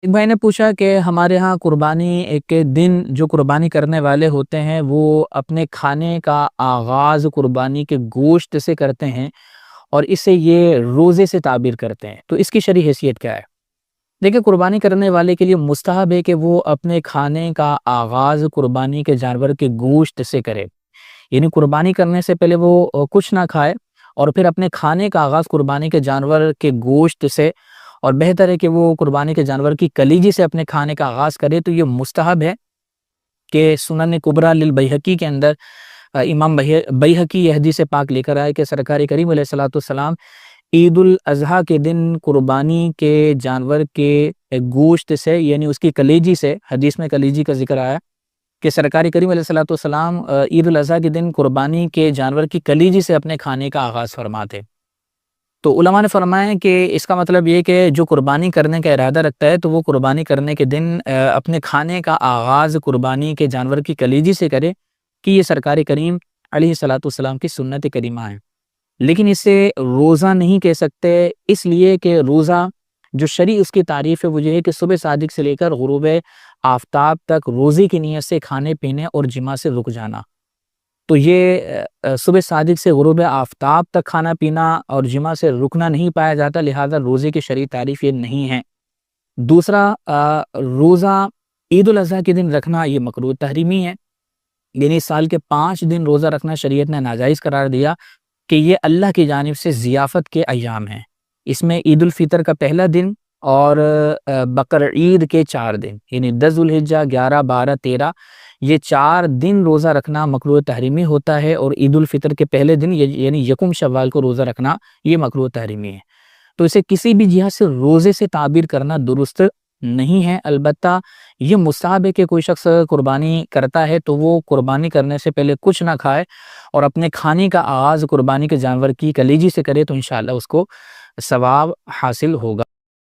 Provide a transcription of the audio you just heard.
ایک بھائی نے پوچھا کہ ہمارے ہاں قربانی کے دن جو قربانی کرنے والے ہوتے ہیں وہ اپنے کھانے کا آغاز قربانی کے گوشت سے کرتے ہیں اور اسے یہ روزے سے تعبیر کرتے ہیں، تو اس کی شرعی حیثیت کیا ہے؟ دیکھیں، قربانی کرنے والے کے لیے مستحب ہے کہ وہ اپنے کھانے کا آغاز قربانی کے جانور کے گوشت سے کرے، یعنی قربانی کرنے سے پہلے وہ کچھ نہ کھائے اور پھر اپنے کھانے کا آغاز قربانی کے جانور کے گوشت سے، اور بہتر ہے کہ وہ قربانی کے جانور کی کلیجی سے اپنے کھانے کا آغاز کرے۔ تو یہ مستحب ہے کہ سنن کبریٰ للبیہقی کے اندر امام بیہقی یہ حدیث پاک لے کر آئے کہ سرکار کریم علیہ الصلوۃ والسلام عید الاضحیٰ کے دن قربانی کے جانور کے گوشت سے، یعنی اس کی کلیجی سے، حدیث میں کلیجی کا ذکر آیا کہ سرکار کریم علیہ الصلوۃ والسلام عید الاضحیٰ کے دن قربانی کے جانور کی کلیجی سے اپنے کھانے کا آغاز فرماتے۔ تو علماء نے فرمایا ہے کہ اس کا مطلب یہ کہ جو قربانی کرنے کا ارادہ رکھتا ہے تو وہ قربانی کرنے کے دن اپنے کھانے کا آغاز قربانی کے جانور کی کلیجی سے کرے، کہ یہ سرکار کریم علیہ الصلوۃ والسلام کی سنت کریمہ ہے۔ لیکن اسے روزہ نہیں کہہ سکتے، اس لیے کہ روزہ جو شرعی اس کی تعریف ہے وہ یہ ہے کہ صبح صادق سے لے کر غروب آفتاب تک روزے کی نیت سے کھانے پینے اور جماع سے رک جانا۔ تو یہ صبح صادق سے غروب آفتاب تک کھانا پینا اور جماع سے رکنا نہیں پایا جاتا، لہذا روزے کی شرعی تعریف یہ نہیں ہے۔ دوسرا، روزہ عید الاضحیٰ کے دن رکھنا یہ مکروہ تحریمی ہے، یعنی سال کے 5 دن روزہ رکھنا شریعت نے ناجائز قرار دیا کہ یہ اللہ کی جانب سے ضیافت کے ایام ہیں۔ اس میں عید الفطر کا پہلا دن اور بقر عید کے 4 دن، یعنی 10 ذوالحجہ، 11، 12، 13، یہ 4 دن روزہ رکھنا مکروہ تحریمی ہوتا ہے، اور عید الفطر کے پہلے دن یعنی یکم شوال کو روزہ رکھنا یہ مکروہ تحریمی ہے۔ تو اسے کسی بھی جہت سے روزے سے تعبیر کرنا درست نہیں ہے۔ البتہ یہ مستحب ہے کہ کوئی شخص قربانی کرتا ہے تو وہ قربانی کرنے سے پہلے کچھ نہ کھائے اور اپنے کھانے کا آغاز قربانی کے جانور کی کلیجی سے کرے، تو انشاءاللہ اس کو ثواب حاصل ہوگا۔